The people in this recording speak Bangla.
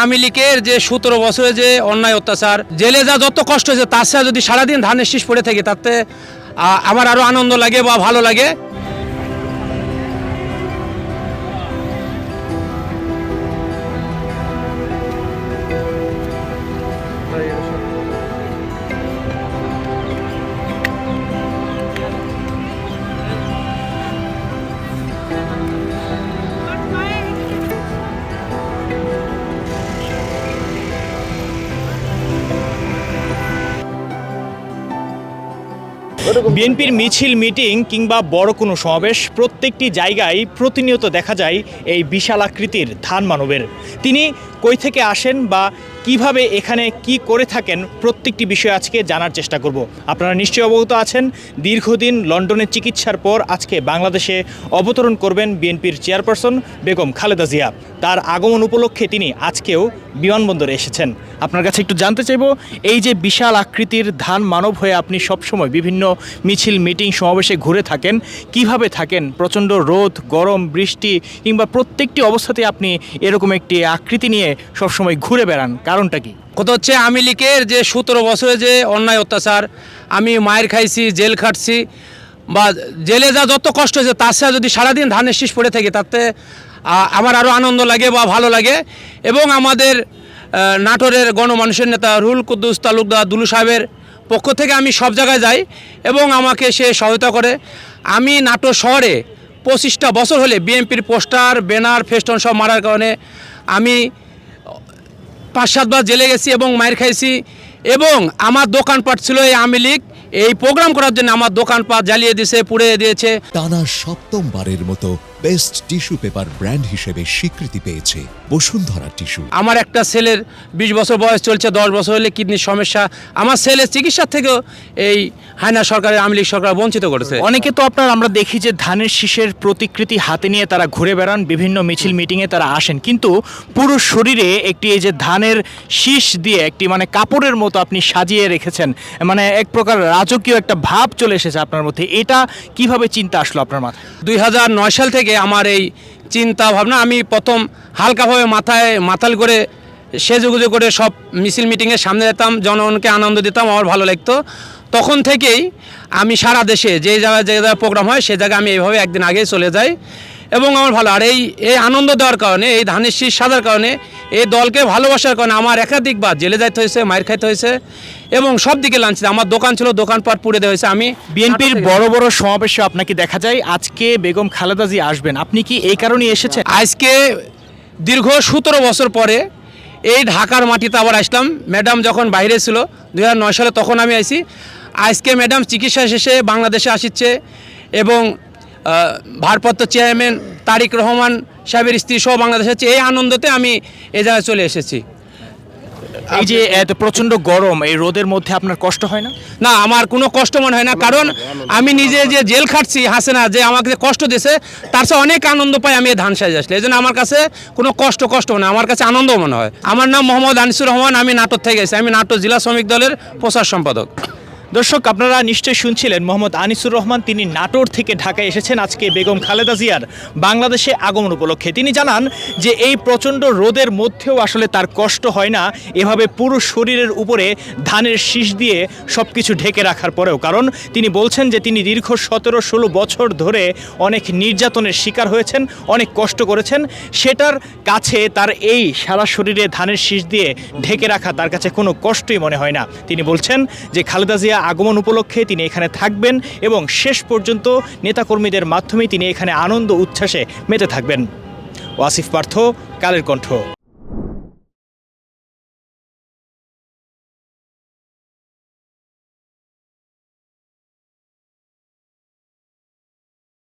আওয়ামী লীগের যে 17 বছরে যে অন্যায় অত্যাচার, জেলে যা যত কষ্ট হয়েছে, তার সাথে যদি সারাদিন ধানের শীষ পড়ে থাকে, তাতে আমার আরো আনন্দ লাগে বা ভালো লাগে। বিএনপির মিছিল, মিটিং কিংবা বড় কোনো সমাবেশ, প্রত্যেকটি জায়গায় প্রতিনিয়ত দেখা যায় এই বিশাল আকৃতির ধান মানবের। তিনি কই থেকে আসেন বা কিভাবে এখানে কি করে থাকেন, প্রত্যেকটি বিষয় আজকে জানার চেষ্টা করব। আপনারা নিশ্চয়ই অবগত আছেন, দীর্ঘদিন লন্ডনে চিকিৎসার পর আজকে বাংলাদেশে অবতরণ করবেন বিএনপির চেয়ারপারসন বেগম খালেদা জিয়া। তার আগমন উপলক্ষে তিনি আজকেও বিমানবন্দরে এসেছেন। আপনার কাছে একটু জানতে চাইব, এই যে বিশাল আকৃতির ধান মানব হয়ে আপনি সবসময় বিভিন্ন মিছিল, মিটিং, সমাবেশে ঘুরে থাকেন, কিভাবে থাকেন? প্রচণ্ড রোদ, গরম, বৃষ্টি কিংবা প্রত্যেকটি অবস্থাতে আপনি এরকম একটি আকৃতি নিয়ে সবসময় ঘুরে বেড়ান, কারণটা কি? কত হচ্ছে আওয়ামী লীগের যে 17 বছরে যে অন্যায় অত্যাচার, আমি মায়ের খাইছি, জেল খাটছি, বা জেলে যা যত কষ্ট হয়েছে, তার সাথে যদি সারাদিন ধানের শীষ পড়ে থাকে, তাতে আমার আরও আনন্দ লাগে বা ভালো লাগে। এবং আমাদের নাটোরের গণমানুষের নেতা রুহুল কুদ্দুস তালুকদার দুলু সাহেবের পক্ষ থেকে আমি সব জায়গায় যাই এবং আমাকে সে সহায়তা করে। আমি নাটোর শহরে 25টা বছর হলে বিএনপির পোস্টার, ব্যানার, ফেস্টন সব মারার কারণে আমি 5-7 বার জেলে গেছি এবং মায়ের খাইছি। এবং আমার দোকানপাট ছিল, এই আওয়ামী লীগ এই প্রোগ্রাম করার জন্য আমার দোকানপাট জ্বালিয়ে দিয়েছে, পুড়িয়ে দিয়েছে। টানা 7মবারের মতো বেস্ট টিস্যু পেপার ব্র্যান্ড হিসেবে স্বীকৃতি পেয়েছে বসুন্ধরা টিস্যু। আমার একটা ছেলের 20 বছর বয়স চলছে, 10 বছর হলে কিডনির সমস্যা। আমার ছেলের চিকিৎসা থেকেও এই হায়না সরকারের, আওয়ামী লীগ সরকার বঞ্চিত করেছে। অনেকে তো আমরা দেখি যে ধানের শীষের প্রতিকৃতি হাতে নিয়ে তারা ঘুরে বেড়ান, বিভিন্ন মিছিল, মিটিংয়ে তারা আসেন, কিন্তু পুরো শরীরে একটি এই যে ধানের শীষ দিয়ে একটি মানে কাপড়ের মতো আপনি সাজিয়ে রেখেছেন, মানে এক প্রকার রাজকীয় একটা ভাব চলে এসেছে আপনার মধ্যে। এটা কিভাবে চিন্তা আসলো আপনার মাথায়? 2009 সাল থেকে আমার এই চিন্তা ভাবনা। আমি প্রথম হালকাভাবে মাথাল করে সেজুগুজু করে সব মিছিল মিটিংয়ের সামনে যেতাম, জনগণকে আনন্দ দিতাম, আমার ভালো লাগতো। তখন থেকেই আমি সারা দেশে যে জায়গায় প্রোগ্রাম হয়, সে জায়গায় আমি এইভাবে একদিন আগেই চলে যাই এবং আমার ভালো। আর এই আনন্দ দেওয়ার কারণে, এই ধানের শীষ সাজার কারণে, এই দলকে ভালোবাসার কারণে আমার একাধিকবার জেলে যাইতে হয়েছে, মায়ের খাইতে হয়েছে এবং সব দিকে লাঞ্ছিত। আমার দোকান ছিল, দোকানপাট পুড়ে দেওয়া হয়েছে। আমি বিএনপির বড় বড় সমাবেশে আপনাকে দেখা যায়, আজকে বেগম খালেদা জিয়া আসবেন, আপনি কি এই কারণেই এসেছেন? আজকে দীর্ঘ 17 বছর পরে এই ঢাকার মাটিতে আবার আসলাম। ম্যাডাম যখন বাইরে ছিল 2009 সালে, তখন আমি আইছি। আজকে ম্যাডাম চিকিৎসা শেষে বাংলাদেশে আসছে এবং ভারপ্রাপ্ত চেয়ারম্যান তারেক রহমান সাহেবের স্ত্রী সহ বাংলাদেশে আছে। এই আনন্দতে আমি এই জায়গায় চলে এসেছি। এই যে এত প্রচণ্ড গরম, এই রোদের মধ্যে আপনার কষ্ট হয় না? না, আমার কোনো কষ্ট মনে হয় না, কারণ আমি নিজে যে জেল খাটছি, হাসিনা যে আমাকে যে কষ্ট দিয়েছে, তার সাথে অনেক আনন্দ পাই আমি এই ধান সাজে আসলে। এই জন্য আমার কাছে কোনো কষ্ট মনে হয়, আমার কাছে আনন্দ মনে হয়। আমার নাম মোহাম্মদ আনিসুর রহমান, আমি নাটোর থেকে এসেছি। আমি নাটোর জেলা শ্রমিক দলের প্রচার সম্পাদক। দর্শক, আপনারা নিশ্চয়ই শুনছিলেন মোহাম্মদ আনিসুর রহমান। তিনি নাটোর থেকে ঢাকায় এসেছেন আজকে বেগম খালেদা জিয়ার বাংলাদেশে আগমন উপলক্ষে। তিনি জানান যে এই প্রচণ্ড রোদের মধ্যেও আসলে তার কষ্ট হয় না, এভাবে পুরো শরীরের উপরে ধানের শীষ দিয়ে সব কিছু ঢেকে রাখার পরেও। কারণ তিনি বলছেন যে তিনি দীর্ঘ 17-16 বছর ধরে অনেক নির্যাতনের শিকার হয়েছেন, অনেক কষ্ট করেছেন। সেটার কাছে তার এই সারা শরীরে ধানের শীষ দিয়ে ঢেকে রাখা তার কাছে কোনো কষ্টই মনে হয় না। তিনি বলছেন যে খালেদা জিয়া আগমন উপলক্ষে তিনি এখানে থাকবেন এবং শেষ পর্যন্ত নেতাকর্মীদের মাধ্যমে তিনি এখানে আনন্দ উচ্ছ্বাসে মেতে থাকবেন। ওয়াসিফ পার্থ, কালের কণ্ঠ।